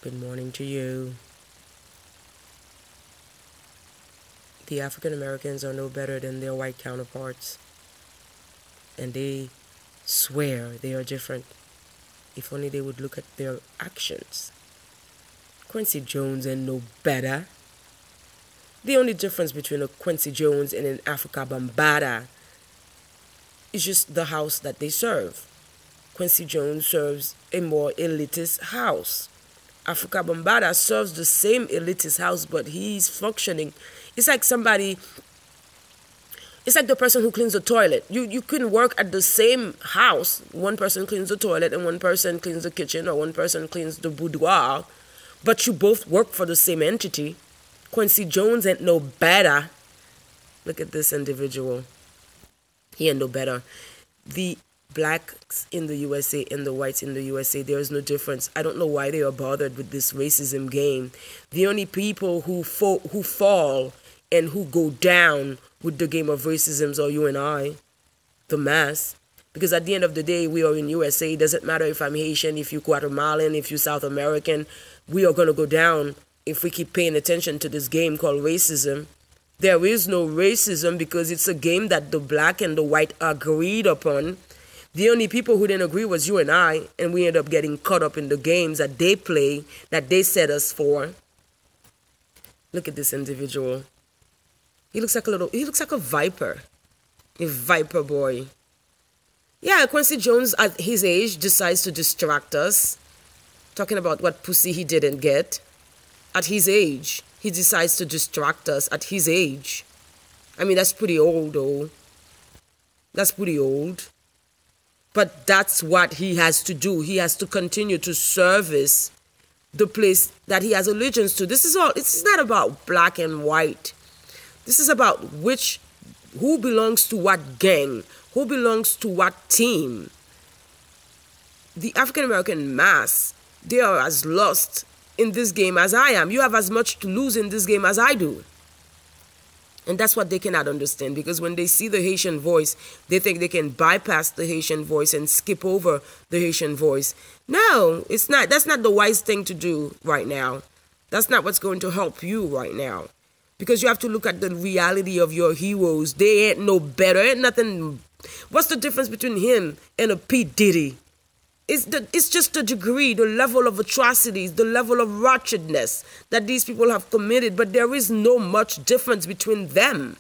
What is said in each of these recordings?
Good morning to you. The African Americans are no better than their white counterparts, and they swear they are different. If only they would look at their actions. Quincy Jones ain't no better. The only difference between a Quincy Jones and an Africa Bambaataa is just the house that they serve. Quincy Jones serves a more elitist house. Africa Bambaataa serves the same elitist house, but he's functioning. It's like the person who cleans the toilet. You couldn't work at the same house. One person cleans the toilet and one person cleans the kitchen, or one person cleans the boudoir, but you both work for the same entity. Quincy Jones ain't no better. Look at this individual. He ain't no better. The blacks in the USA and the whites in the USA, there is no difference. I don't know why they are bothered with this racism game. The only people who fall and who go down with the game of racism are you and I, the mass. Because at the end of the day, we are in USA. It doesn't matter if I'm Haitian, if you're Guatemalan, if you're South American. We are going to go down if we keep paying attention to this game called racism. There is no racism because it's a game that the black and the white agreed upon. The only people who didn't agree was you and I, and we ended up getting caught up in the games that they play, that they set us for. Look at this individual. He looks like a viper. A viper boy. Yeah, Quincy Jones at his age decides to distract us, talking about what pussy he didn't get. At his age, he decides to distract us at his age. I mean, that's pretty old, though. That's pretty old. But that's what he has to do. He has to continue to service the place that he has allegiance to. This is not about black and white. This is about who belongs to what gang, who belongs to what team. The African American mass, they are as lost in this game as I am. You have as much to lose in this game as I do. And that's what they cannot understand, because when they see the Haitian voice, they think they can bypass the Haitian voice and skip over the Haitian voice. No, it's not. That's not the wise thing to do right now. That's not what's going to help you right now. Because you have to look at the reality of your heroes. They ain't no better. Ain't nothing. What's the difference between him and a P. Diddy? It's just the degree, the level of atrocities, the level of ratchetness that these people have committed. But there is no much difference between them.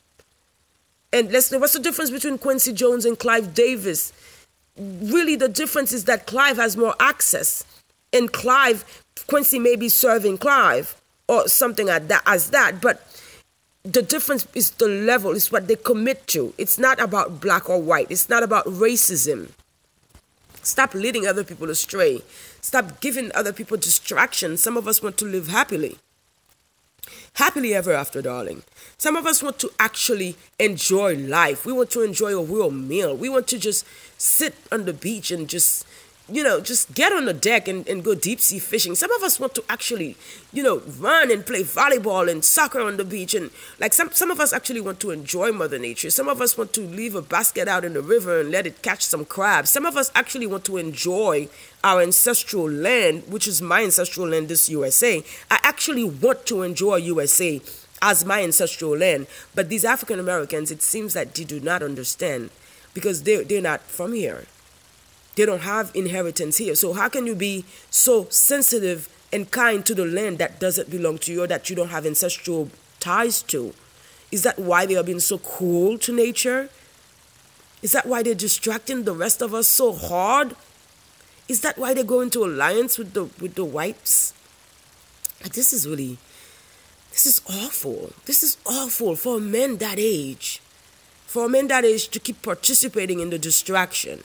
And what's the difference between Quincy Jones and Clive Davis? Really, the difference is that Clive has more access. And Quincy may be serving Clive or something as that. But the difference is the level, is what they commit to. It's not about black or white. It's not about racism. Stop leading other people astray. Stop giving other people distractions. Some of us want to live happily. Happily ever after, darling. Some of us want to actually enjoy life. We want to enjoy a real meal. We want to just sit on the beach and just get on the deck and go deep sea fishing. Some of us want to actually, run and play volleyball and soccer on the beach. And like some of us actually want to enjoy Mother Nature. Some of us want to leave a basket out in the river and let it catch some crabs. Some of us actually want to enjoy our ancestral land, which is my ancestral land, this USA. I actually want to enjoy USA as my ancestral land. But these African Americans, it seems that they do not understand, because they're not from here. They don't have inheritance here. So how can you be so sensitive and kind to the land that doesn't belong to you, or that you don't have ancestral ties to? Is that why they are being so cruel to nature? Is that why they're distracting the rest of us so hard? Is that why they go into alliance with the whites? Like, this is awful. This is awful for a man that age. For a man that age to keep participating in the distraction.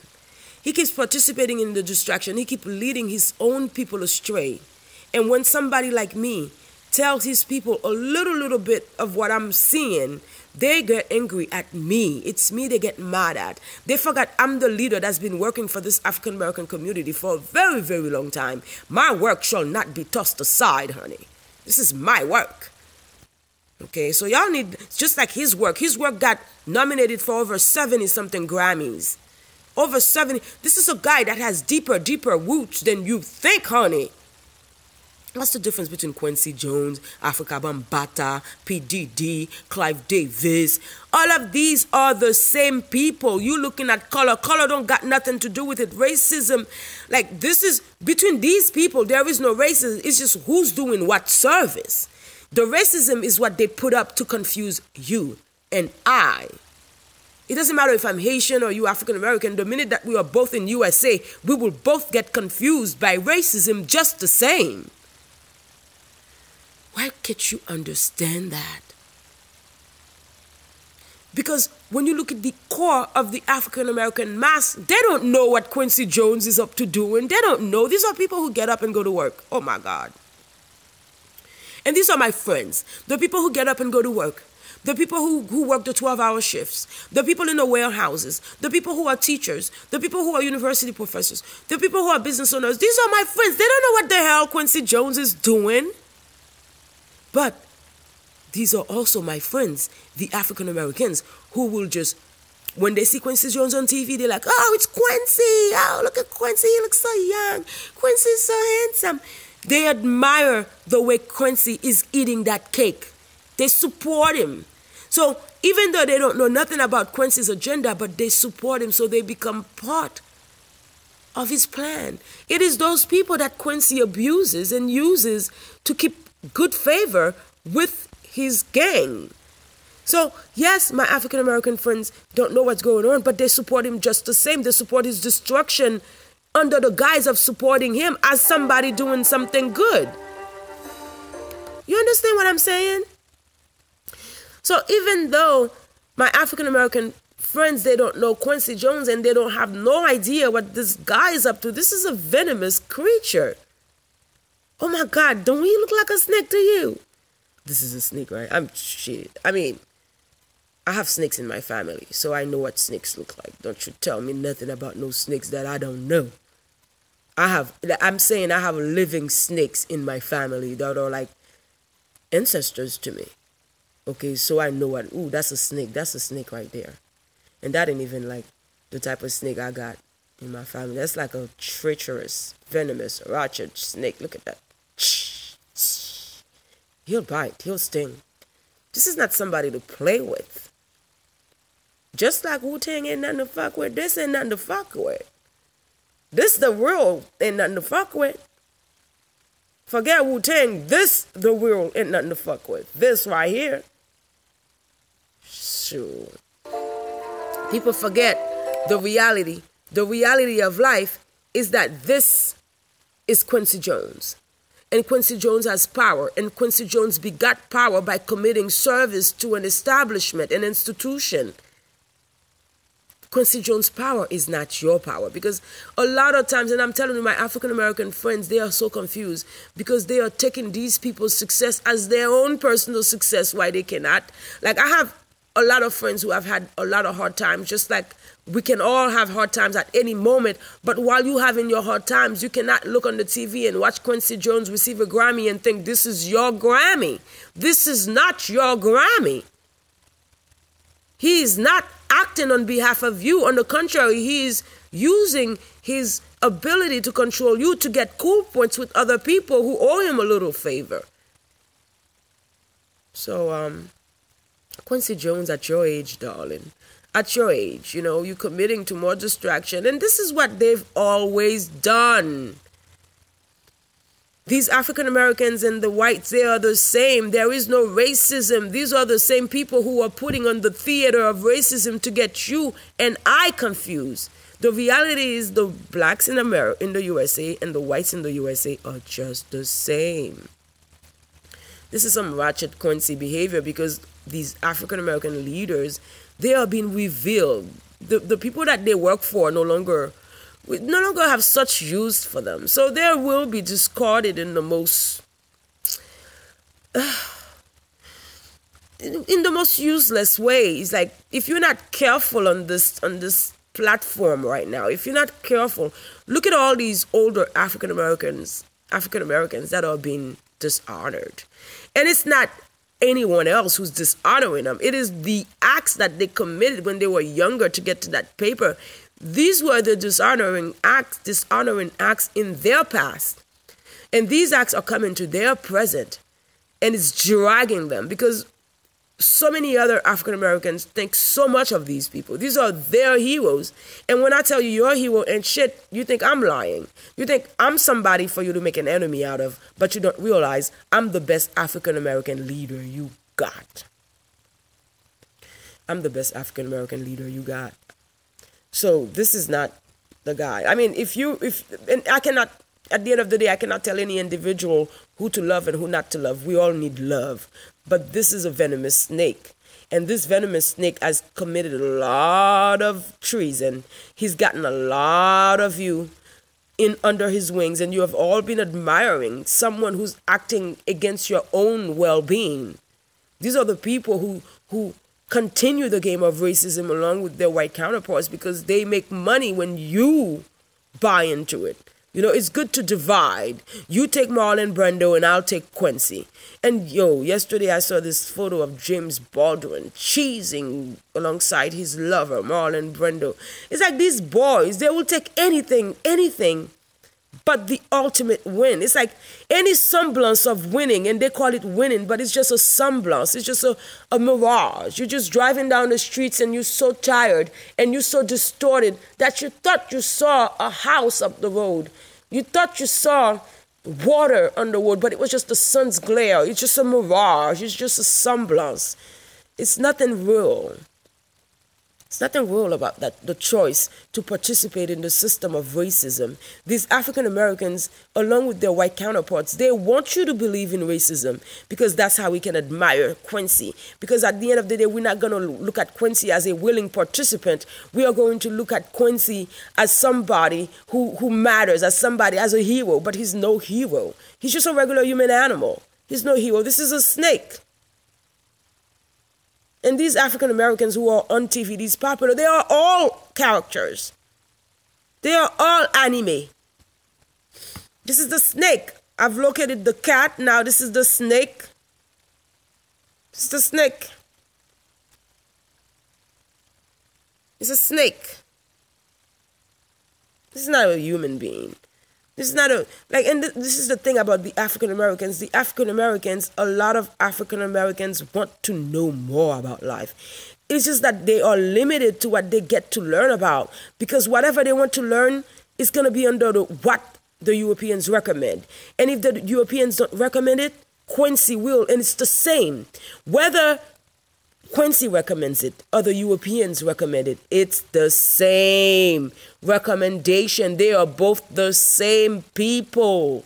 He keeps participating in the distraction. He keeps leading his own people astray. And when somebody like me tells his people a little bit of what I'm seeing, they get angry at me. It's me they get mad at. They forgot I'm the leader that's been working for this African American community for a very, very long time. My work shall not be tossed aside, honey. This is my work. Okay, so y'all need, just like his work. His work got nominated for over 70-something Grammys. Over 70. This is a guy that has deeper roots than you think, honey. What's the difference between Quincy Jones, Africa Bambaataa, P. Diddy, Clive Davis? All of these are the same people. You looking at color. Color don't got nothing to do with it. Racism, like this is, between these people, there is no racism. It's just who's doing what service. The racism is what they put up to confuse you and I. It doesn't matter if I'm Haitian or you African American. The minute that we are both in USA, we will both get confused by racism just the same. Why can't you understand that? Because when you look at the core of the African American mass, they don't know what Quincy Jones is up to doing. They don't know. These are people who get up and go to work. Oh my God. And these are my friends. The people who get up and go to work. The people who work the 12-hour shifts. The people in the warehouses. The people who are teachers. The people who are university professors. The people who are business owners. These are my friends. They don't know what the hell Quincy Jones is doing. But these are also my friends, the African Americans, who will just, when they see Quincy Jones on TV, they're like, oh, it's Quincy. Oh, look at Quincy. He looks so young. Quincy's so handsome. They admire the way Quincy is eating that cake. They support him. So even though they don't know nothing about Quincy's agenda, but they support him, so they become part of his plan. It is those people that Quincy abuses and uses to keep good favor with his gang. So yes, my African American friends don't know what's going on, but they support him just the same. They support his destruction under the guise of supporting him as somebody doing something good. You understand what I'm saying? So even though my African American friends, they don't know Quincy Jones and they don't have no idea what this guy is up to, this is a venomous creature. Oh my God, don't we look like a snake to you? This is a snake, right? I mean, I have snakes in my family, so I know what snakes look like. Don't you tell me nothing about no snakes that I don't know. I'm saying I have living snakes in my family that are like ancestors to me. Okay, so I know what, ooh, that's a snake right there. And that ain't even like the type of snake I got in my family. That's like a treacherous, venomous, ratchet snake. Look at that. He'll bite, he'll sting. This is not somebody to play with. Just like Wu-Tang ain't nothing to fuck with, this ain't nothing to fuck with. This the real ain't nothing to fuck with. Forget Wu-Tang, this the real ain't nothing to fuck with. This right here. Sure. People forget the reality. The reality of life is that this is Quincy Jones. And Quincy Jones has power. And Quincy Jones begot power by committing service to an establishment, an institution. Quincy Jones' power is not your power. Because a lot of times, and I'm telling you, my African-American friends, they are so confused because they are taking these people's success as their own personal success, why they cannot. Like, I have a lot of friends who have had a lot of hard times, just like we can all have hard times at any moment. But while you having your hard times, you cannot look on the TV and watch Quincy Jones receive a Grammy and think this is your Grammy. This is not your Grammy. He is not acting on behalf of you. On the contrary, he is using his ability to control you to get cool points with other people who owe him a little favor. So, Quincy Jones, at your age, darling, at your age, you're committing to more distraction. And this is what they've always done. These African Americans and the whites, they are the same. There is no racism. These are the same people who are putting on the theater of racism to get you and I confused. The reality is the blacks in the USA and the whites in the USA are just the same. This is some ratchet Quincy behavior because these African American leaders, they are being revealed. The people that they work for no longer have such use for them. So they will be discarded in the most useless ways. Like, if you're not careful on this platform right now, if you're not careful, look at all these older African Americans that are being dishonored. And it's not anyone else who's dishonoring them. It is the acts that they committed when they were younger to get to that paper. These were the dishonoring acts in their past. And these acts are coming to their present, and it's dragging them because so many other African Americans think so much of these people. These are their heroes. And when I tell you your hero and shit, you think I'm lying. You think I'm somebody for you to make an enemy out of, but you don't realize I'm the best African American leader you got. I'm the best African American leader you got. So this is not the guy. I mean, and I cannot, at the end of the day, I cannot tell any individual who to love and who not to love. We all need love. But this is a venomous snake. And this venomous snake has committed a lot of treason. He's gotten a lot of you in under his wings, and you have all been admiring someone who's acting against your own well-being. These are the people who continue the game of racism along with their white counterparts because they make money when you buy into it. You know, it's good to divide. You take Marlon Brando and I'll take Quincy. And yesterday I saw this photo of James Baldwin cheesing alongside his lover, Marlon Brando. It's like these boys, they will take anything but the ultimate win. It's like any semblance of winning, and they call it winning, but it's just a semblance. It's just a mirage. You're just driving down the streets and you're so tired and you're so distorted that you thought you saw a house up the road. You thought you saw water on the road, but it was just the sun's glare. It's just a mirage. It's just a semblance. It's nothing real. It's nothing real about that, the choice to participate in the system of racism. These African Americans, along with their white counterparts, they want you to believe in racism because that's how we can admire Quincy. Because at the end of the day, we're not going to look at Quincy as a willing participant. We are going to look at Quincy as somebody who matters, as somebody, as a hero. But he's no hero. He's just a regular human animal. He's no hero. This is a snake. And these African Americans who are on TV, these popular, they are all characters. They are all anime. This is the snake. I've located the cat. Now this is the snake. This is the snake. It's a snake. This is not a human being. This is not this is the thing about the African Americans. The African Americans, a lot of African Americans want to know more about life. It's just that they are limited to what they get to learn about because whatever they want to learn is going to be under what the Europeans recommend. And if the Europeans don't recommend it, Quincy will, and it's the same. Whether Quincy recommends it or the Europeans recommend it, it's the same recommendation. They are both the same people.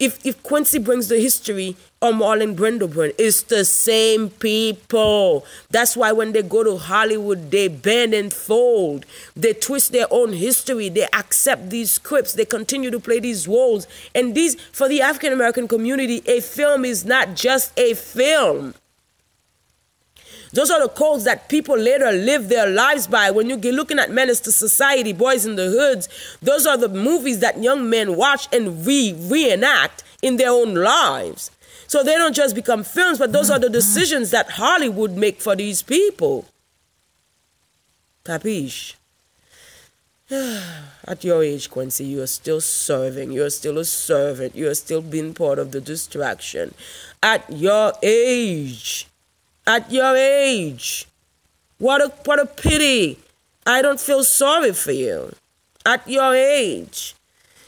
If Quincy brings the history or Marlon Brando brings, it's the same people. That's why when they go to Hollywood, they bend and fold. They twist their own history. They accept these scripts. They continue to play these roles. And for the African American community, a film is not just a film. Those are the codes that people later live their lives by. When you're looking at Menace to Society, Boys in the Hoods, those are the movies that young men watch and reenact in their own lives. So they don't just become films, but those are the decisions that Hollywood make for these people. Capiche? At your age, Quincy, you are still serving. You are still a servant. You are still being part of the distraction. At your age. At your age. What a pity. I don't feel sorry for you. At your age.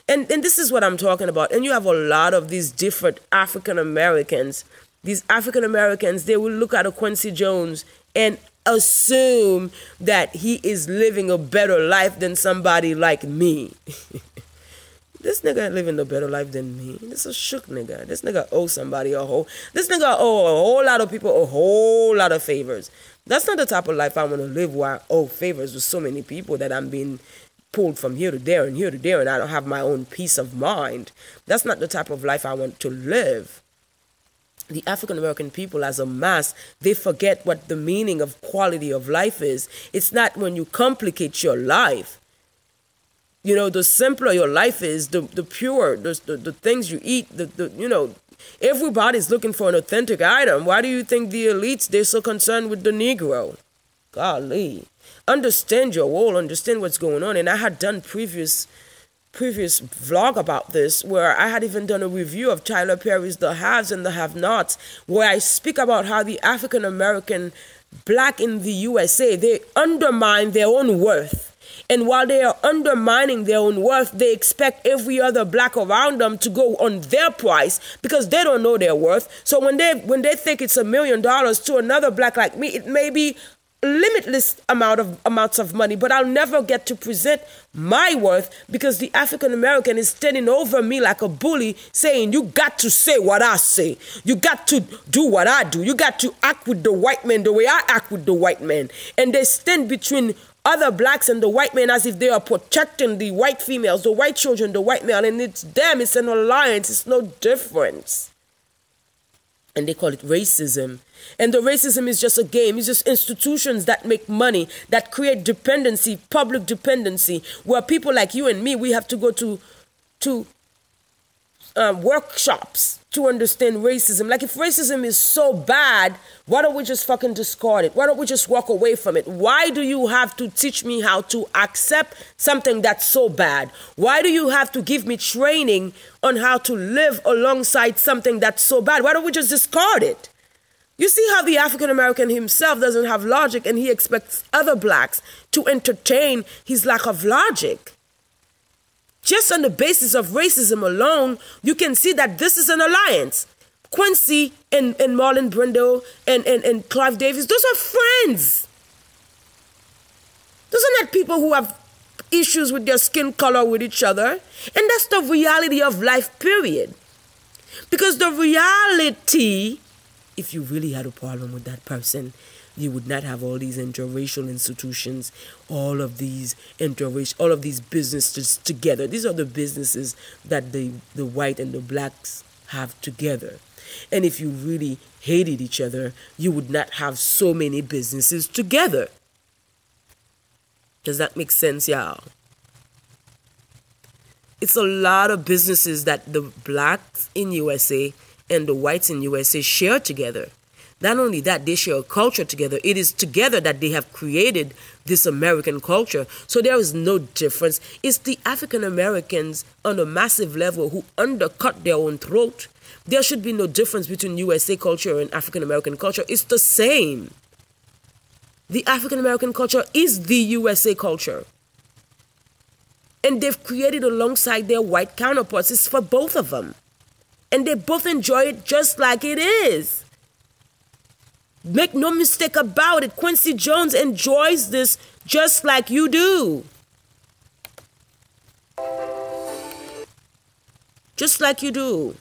And this is what I'm talking about. And you have a lot of these different African Americans. These African Americans, they will look at a Quincy Jones and assume that he is living a better life than somebody like me. This nigga living a better life than me. This is a shook nigga. This nigga owes somebody this nigga owe a whole lot of people a whole lot of favors. That's not the type of life I want to live where I owe favors with so many people that I'm being pulled from here to there and here to there and I don't have my own peace of mind. That's not the type of life I want to live. The African American people as a mass, they forget what the meaning of quality of life is. It's not when you complicate your life. You know, the simpler your life is, the purer, the things you eat, everybody's looking for an authentic item. Why do you think the elites, they're so concerned with the Negro? Golly. Understand your role, understand what's going on. And I had done previous previous vlog about this, where I had even done a review of Tyler Perry's The Haves and the Have-Nots, where I speak about how the African American black in the USA, they undermine their own worth. And while they are undermining their own worth, they expect every other black around them to go on their price because they don't know their worth. So when they think it's $1 million to another black like me, it may be limitless amounts of money, but I'll never get to present my worth because the African American is standing over me like a bully, saying, you got to say what I say. You got to do what I do. You got to act with the white man the way I act with the white man. And they stand between other blacks and the white men as if they are protecting the white females, the white children, the white male, and it's them, it's an alliance, it's no difference. And they call it racism. And the racism is just a game. It's just institutions that make money, that create dependency, public dependency, where people like you and me, we have to go to workshops to understand racism. Like, if racism is so bad, why don't we just fucking discard it? Why don't we just walk away from it? Why do you have to teach me how to accept something that's so bad? Why do you have to give me training on how to live alongside something that's so bad? Why don't we just discard it? You see how the African American himself doesn't have logic, and he expects other blacks to entertain his lack of logic. Just on the basis of racism alone, you can see that this is an alliance. Quincy and Marlon Brando and Clive Davis, those are friends. Those are not people who have issues with their skin color with each other. And that's the reality of life, period. Because the reality, if you really had a problem with that person, you would not have all these interracial institutions, all of these businesses together. These are the businesses that the white and the blacks have together. And if you really hated each other, you would not have so many businesses together. Does that make sense, y'all? It's a lot of businesses that the blacks in USA and the whites in USA share together. Not only that, they share a culture together. It is together that they have created this American culture. So there is no difference. It's the African Americans on a massive level who undercut their own throat. There should be no difference between USA culture and African American culture. It's the same. The African American culture is the USA culture. And they've created alongside their white counterparts. It's for both of them. And they both enjoy it just like it is. Make no mistake about it. Quincy Jones enjoys this just like you do. Just like you do.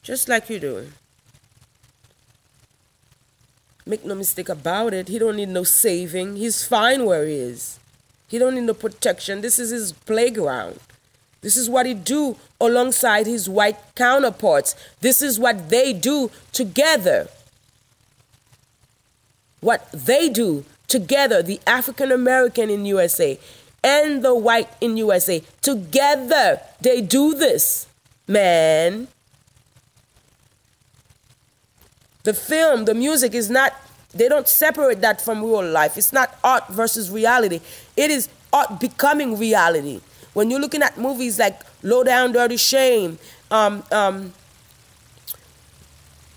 Just like you do. Make no mistake about it. He don't need no saving. He's fine where he is. He don't need no protection. This is his playground. This is what he do alongside his white counterparts. This is what they do together. What they do together, the African American in USA and the white in USA, together they do this, man. The film, the music is not, they don't separate that from real life. It's not art versus reality. It is art becoming reality. When you're looking at movies like Low Down, Dirty Shame,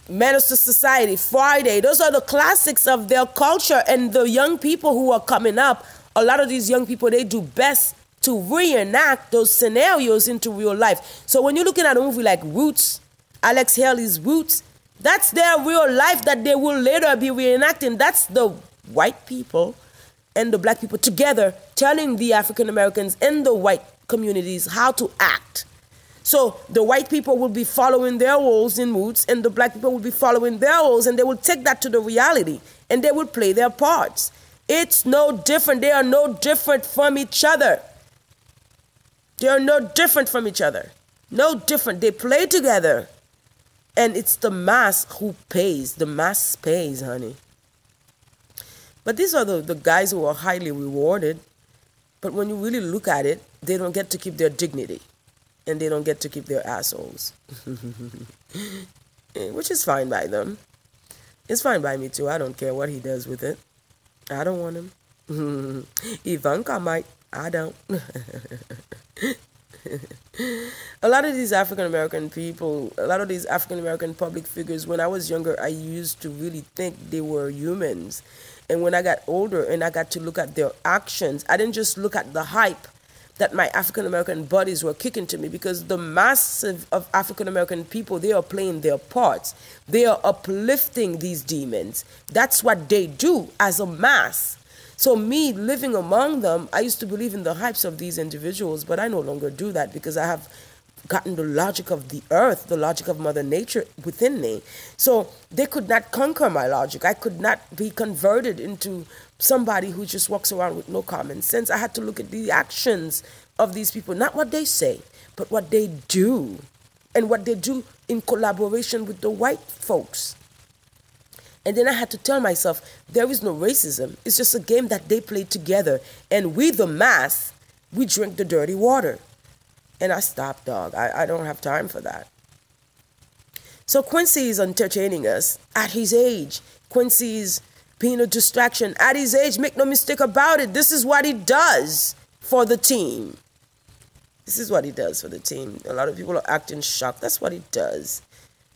Menace to Society, Friday, those are the classics of their culture. And the young people who are coming up, a lot of these young people, they do best to reenact those scenarios into real life. So when you're looking at a movie like Roots, Alex Haley's Roots, that's their real life that they will later be reenacting. That's the white people and the black people together telling the African Americans and the white communities how to act. So the white people will be following their roles in Roots, and the black people will be following their roles, and they will take that to the reality, and they will play their parts. It's no different. They are no different from each other. They are no different from each other. No different. They play together. And it's the mass who pays. The mass pays, honey. But these are the guys who are highly rewarded. But when you really look at it, they don't get to keep their dignity. And they don't get to keep their assholes. Which is fine by them. It's fine by me too. I don't care what he does with it. I don't want him. Ivanka might. I don't. A lot of these African American people, a lot of these African American public figures, when I was younger, I used to really think they were humans. And when I got older and I got to look at their actions, I didn't just look at the hype that my African American buddies were kicking to me, because the massive of African American people, they are playing their parts. They are uplifting these demons. That's what they do as a mass. So me living among them, I used to believe in the hypes of these individuals, but I no longer do that because I have gotten the logic of the earth, the logic of Mother Nature within me. So they could not conquer my logic. I could not be converted into somebody who just walks around with no common sense. I had to look at the actions of these people, not what they say, but what they do, and what they do in collaboration with the white folks. And then I had to tell myself, there is no racism. It's just a game that they play together. And we, the mass, we drink the dirty water. And I stopped, dog. I don't have time for that. So Quincy is entertaining us at his age. Quincy is being a distraction at his age. Make no mistake about it. This is what he does for the team. This is what he does for the team. A lot of people are acting shocked. That's what he does.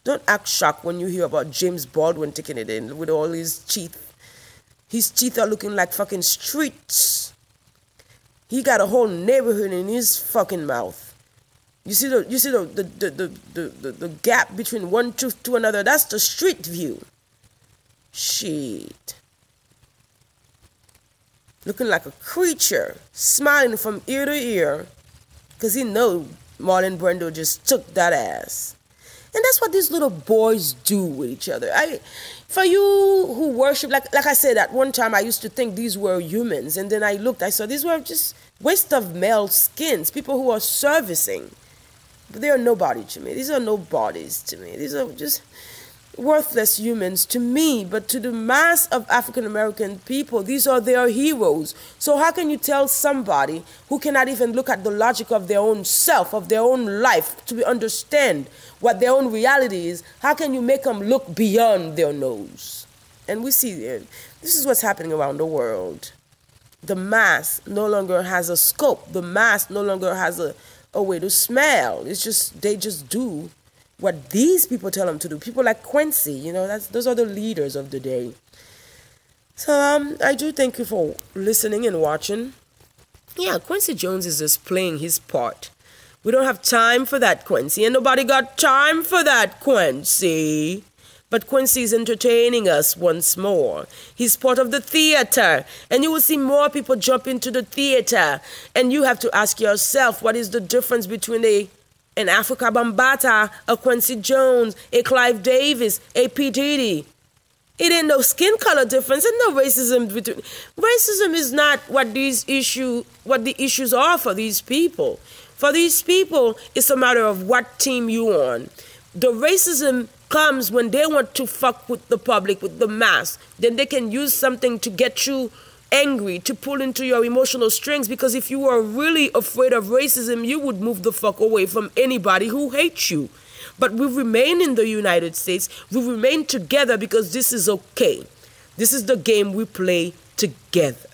Don't act shocked when you hear about James Baldwin taking it in with all his teeth. His teeth are looking like fucking streets. He got a whole neighborhood in his fucking mouth. You see the gap between one tooth to another. That's the street view. Shit. Looking like a creature, smiling from ear to ear, because he know Marlon Brando just took that ass. And that's what these little boys do with each other. For you who worship, like I said, at one time I used to think these were humans. And then I saw these were just waste of male skins, people who are servicing. But they are nobody to me. These are nobodies to me. These are just worthless humans to me. But to the mass of African American people, these are their heroes. So how can you tell somebody who cannot even look at the logic of their own self, of their own life, to understand what their own reality is, how can you make them look beyond their nose? And we see this is what's happening around the world. The mass no longer has a scope. The mass no longer has a way to smell. It's just, they just do what these people tell them to do. People like Quincy, those are the leaders of the day. So I do thank you for listening and watching. Yeah, Quincy Jones is just playing his part. We don't have time for that, Quincy. And nobody got time for that, Quincy. But Quincy is entertaining us once more. He's part of the theater. And you will see more people jump into the theater. And you have to ask yourself, what is the difference between an Africa Bambaataa, a Quincy Jones, a Clive Davis, a P. Diddy? It ain't no skin color difference and no racism between. Racism is not what the issues are for these people. For these people, it's a matter of what team you're on. The racism comes when they want to fuck with the public, with the mass. Then they can use something to get you angry, to pull into your emotional strings, because if you were really afraid of racism, you would move the fuck away from anybody who hates you. But we remain in the United States. We remain together because this is okay. This is the game we play together.